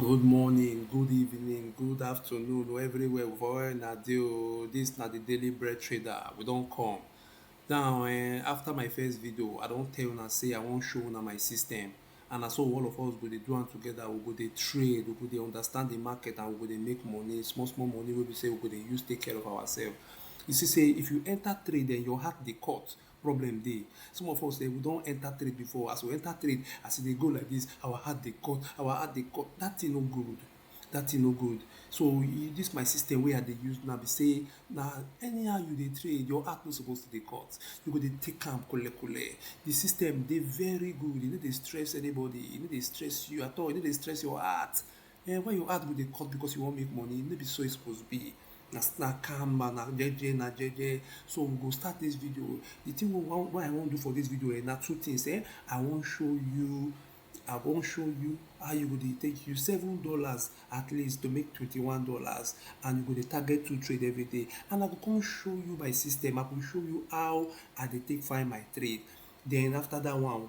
Good morning, good evening, good afternoon, or everywhere wherever na dey o. Dis na the daily bread trader. We don come. Now, after my first video, I don tell una say I wan show una my system. And na so all of us go dey do am together. We go dey trade, we go dey understand the market, and we go dey make money, small small money wey be say we go dey use take care of ourselves. You see say if you enter trade then your heart dey cut, problem dey. Some of us we don enter trade before. As we enter trade, as e dey go like this, our heart dey cut, our heart dey cut. Dat thing no good. Dat thing no good. So dis my system wey I dey use now be say na anyhow you dey trade, your heart no suppose to dey cut. You go dey take am kole kole. The system dey very good. E no dey stress anybody, e no dey stress you at all, e no dey stress your heart. When your heart go dey cut because you wan make money, no be so e suppose be. Na calm, na jeje, na jeje. So we go start dis video. The thing wey I wan do for dis video na two things. I wan show you how you go dey take use $7 at least to make $21, and you go dey target 2 trade everyday. And I go come show you my system. I go show you how I dey take find my trade. Then after that one, I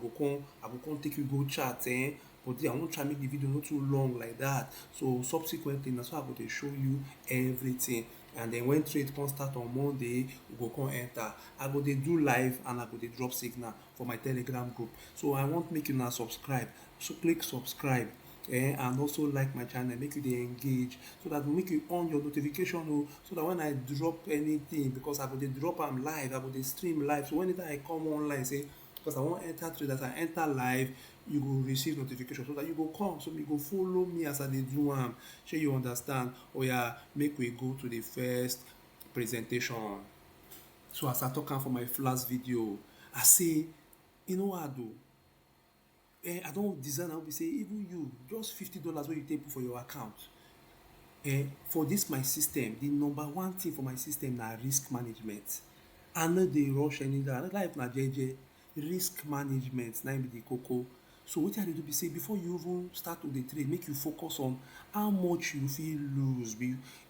go come take you go chat. But I wan try make the video no too long like that. So subsequently na so I go dey show you everything. And then when trade come start on Monday, we go come enter. I go dey do live and I go dey drop signal for my Telegram group. So I want make una subscribe. So click subscribe. And also like my channel, make you dey engage, so that go make you on your notification so that when I drop anything, because I go dey drop am live, I go dey stream live. So anytime I come online say because I wan enter trade, as I enter live, you go receive notification so that you go come, so you go follow me as I dey do am. Shey you understand? Oya, make we go to the first presentation. So as I talk am for my last video, I say e no hard o. I don design am wey be say even you, just $50 wey you take put for your account. For dis my system, the number one thing for my system na risk management. I no dey rush anyhow. Life na jeje. Risk management na im be the koko. So wetin I dey do be say before you even start to dey trade, make you focus on how much you fit lose.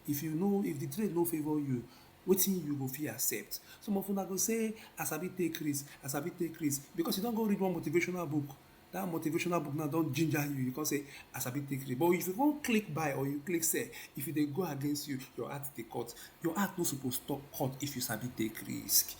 If the trade no favour you, wetin you go fit accept. Some of una go say I sabi take risk, I sabi take risk, because you don go read one motivational book. Dat motivational book now don ginger you. You come say I sabi take risk. But if you come click buy or you click sell, if e dey go against you, your heart dey cut. Your heart no suppose stop cut if you sabi take risk.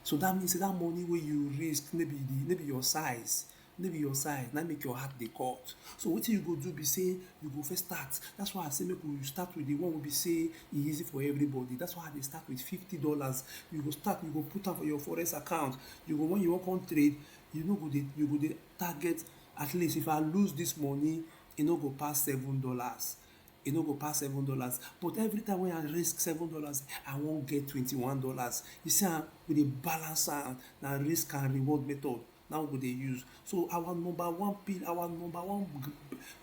So dat mean say dat money wey you risk no be your size. No be your size, na make your heart dey cut. So wetin you go do be say you go first start. That's why I say make we start with the one wey be say e easy for everybody. That's why I dey start with $50. You go start, you go put am for your forex account. When you wan come trade, you go dey target at least. If I lose this money, e no go pass $7. E no go pass $7. But every time when I risk $7, I wan get $21. You see am, we dey balance am. Na risk and reward method na we go dey use. So our number one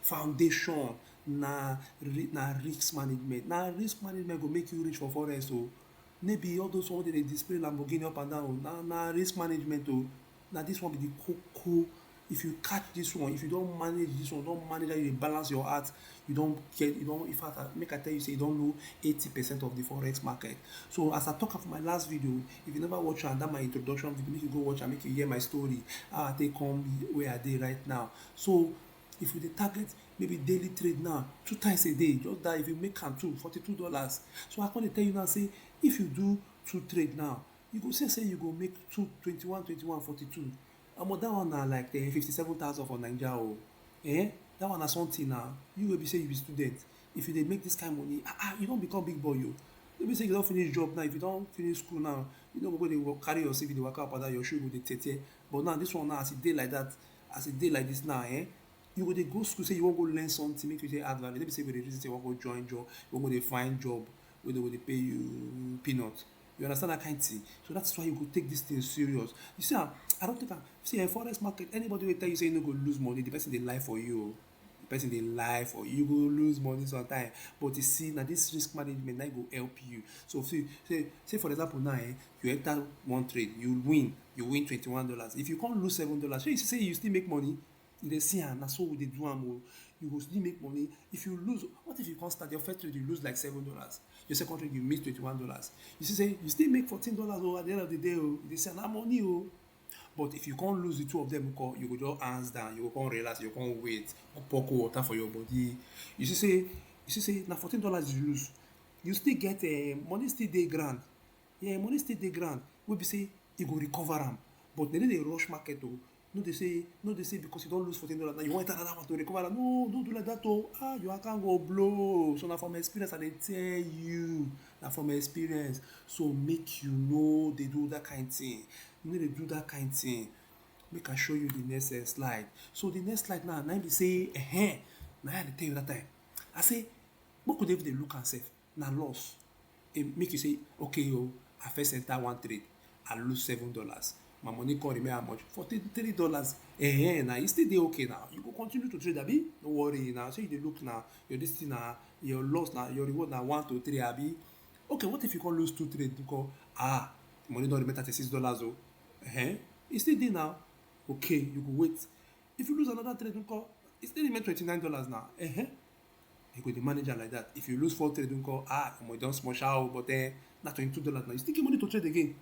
foundation na risk management. Na risk management go make you rich for forex o. No be all those one wey dey display Lamborghini up and down. Na risk management o. Na this one be the koko. If you catch this one, if you don manage this one, don manage how you dey balance your heart, in fact, make I tell you say you don know 80% of the forex market. So as I talk am for my last video, if you never watch am, that my introduction video, make you go watch am, make you hear my story, how I take come where I dey right now. So if you dey target maybe daily trade now, 2 times a day, just that if you make am $42. So I come dey tell you now say if you do 2 trade now, you go say you go make 21, 42. Omo, that one na like 57,000 for Naija o. That one na something na. You wey be say you be student, if you dey make this kind money, you don become big boy o. No be say you don finish job now, if you don finish school now, you no go dey carry your CV dey waka up and down, your shoe go dey tete. But now this one now, as e dey like that, as e dey like this now, you go dey go school say you wan go learn something, make you take add value. No be say you go dey reason say you wan go join job, you wan go dey find job wey dey go dey pay you peanut. You understand that kind thing? So that's why you go take this thing serious. You see am, I don take am. See, forex market, anybody wey tell you say you no go lose money, the person dey lie for you o. The person dey lie for you. You go lose money sometimes. But you see, na this risk management na go help you. So say for example now, you enter one trade, you win $21. If you come lose $7, shey you see say you still make money? You dey see am, na so we dey do am o. You go still make money. If you lose, what if you come start your first trade, you lose like $7? Your second trade, you miss $21. You see say you still make $14 o at the end of the day o. You dey see am, na money o. But if you can't lose the two of them, you go just hands down, you go come relax, you go come wait, or pour cold water for your body. You see say na $14 you lose, you still get money still dey ground. Yeah, money still dey ground wey be say you go recover am. But dem no dey rush market o. No dey say because you don lose $14 now you wan enter another one to recover am. No, don't do like that o. Your account go blow. So na from experience I dey tell you. Na from experience. So make you no dey do that kind thing. You no dey do that kind thing. Make I show you the next slide. So the next slide now, na im be say na I dey tell you that time. I say make we dey even dey look am sef na loss. Make you say okay o, I first enter one trade, I lose $7. My money come remain how much? $43. Na e still dey okay now. You go continue to trade abi? No worry now. So you dey look now, your this thing na your loss na your reward na 1 to 3 abi? Okay, what if you come lose 2 trade because money don remain $36 o? E still dey now. Okay, you go wait. If you lose another trade nko, e still remain $29 now. You go dey manage am like that. If you lose 4 trade nko, you don small sha o, but na $22 now. You still get money to trade again.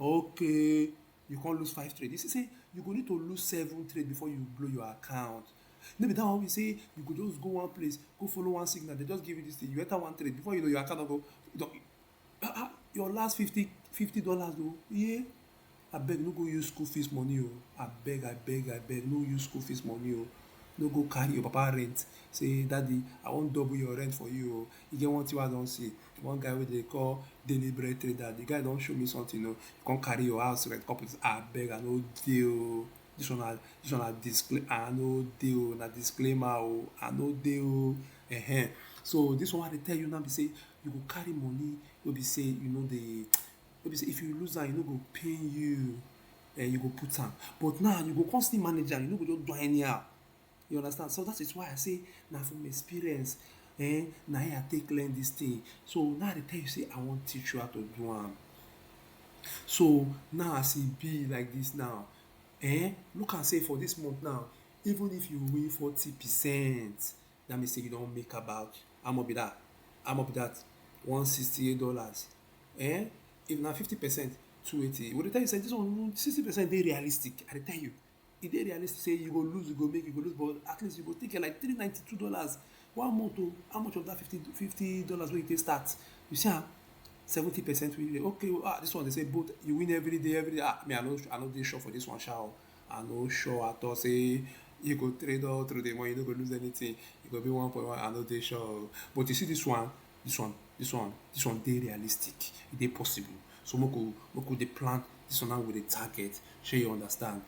Okay, you can't lose 5 trade. You see say you go need to lose 7 trade before you blow your account. No be that one we say you go just go one place, go follow one signal, they just give you this thing, you enter one trade, before you know your account don go, your last $50 o. Yeah, abeg no go use school fees money o. Abeg, no use school fees money o. No go carry your papa rent say daddy I wan double your rent for you o. E get one thing wey I don see, one guy wey dey call daily bread trader, the guy don show me something o. You come carry your house rent come put, abeg I no dey o. This one na I no dey o. Na disclaimer o. I no dey o. So this one I dey tell you now be say you go carry money wey be say you no dey, wey be say if you lose am e no go pain you. You go put am, but now you go come still manage am. You no go just do am anyhow. You understand? So that is why I say na from experience na I take learn this thing. So now I dey tell you say I wan teach you how to do am. So now as e be like this now, look am say for this month now, even if you win 40%, that means say you don make about how much be that? $168. If na 50%, 280. We dey tell you say this one 60% dey realistic. I dey tell you. E dey realistic say you go lose, you go make, you go lose, but at least you go take care like $392 1 month o. How much of that $50 wey you take start? You see am, 70% win. Okay, this one they say both you win every day. Me I no dey sure for this one sha o. I no sure at all say you go trade all through the month, you no go lose anything. You go be 1.1. I no dey sure o. But you see this one dey realistic. E dey possible. So make we dey plan this one now with a target. Shey you understand?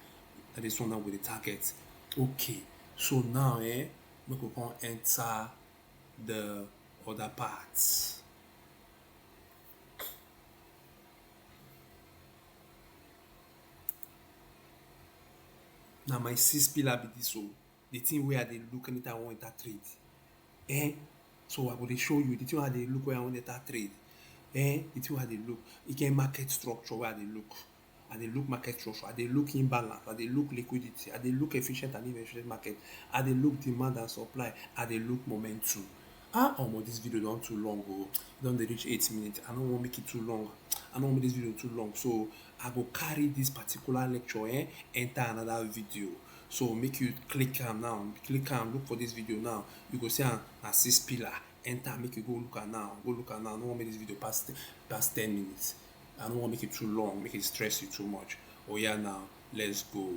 That is one now with the target. Okay, so now make we come enter the other parts. Now my 6 pillar be this o. The thing wey I dey look anytime I wan enter trade. So I go dey show you the thing wey I dey look when I wan enter trade. The thing wey I dey look, e get market structure wey I dey look. I dey look market structure, I dey look imbalance, I dey look liquidity, I dey look efficient and inefficient market, I dey look demand and supply, I dey look momentum. This video don too long o. E don dey reach 8 minutes. I no wan make it too long. I no wan make this video too long. So I go carry this particular lecture enter another video. So make you click am now. Click am, look for this video now. You go see am na 6 pillar. Enter, make you go look am now. I no wan make this video pass 10 minutes. I don't want to make it too long, make it stress you too much. Oh yeah, now let's go.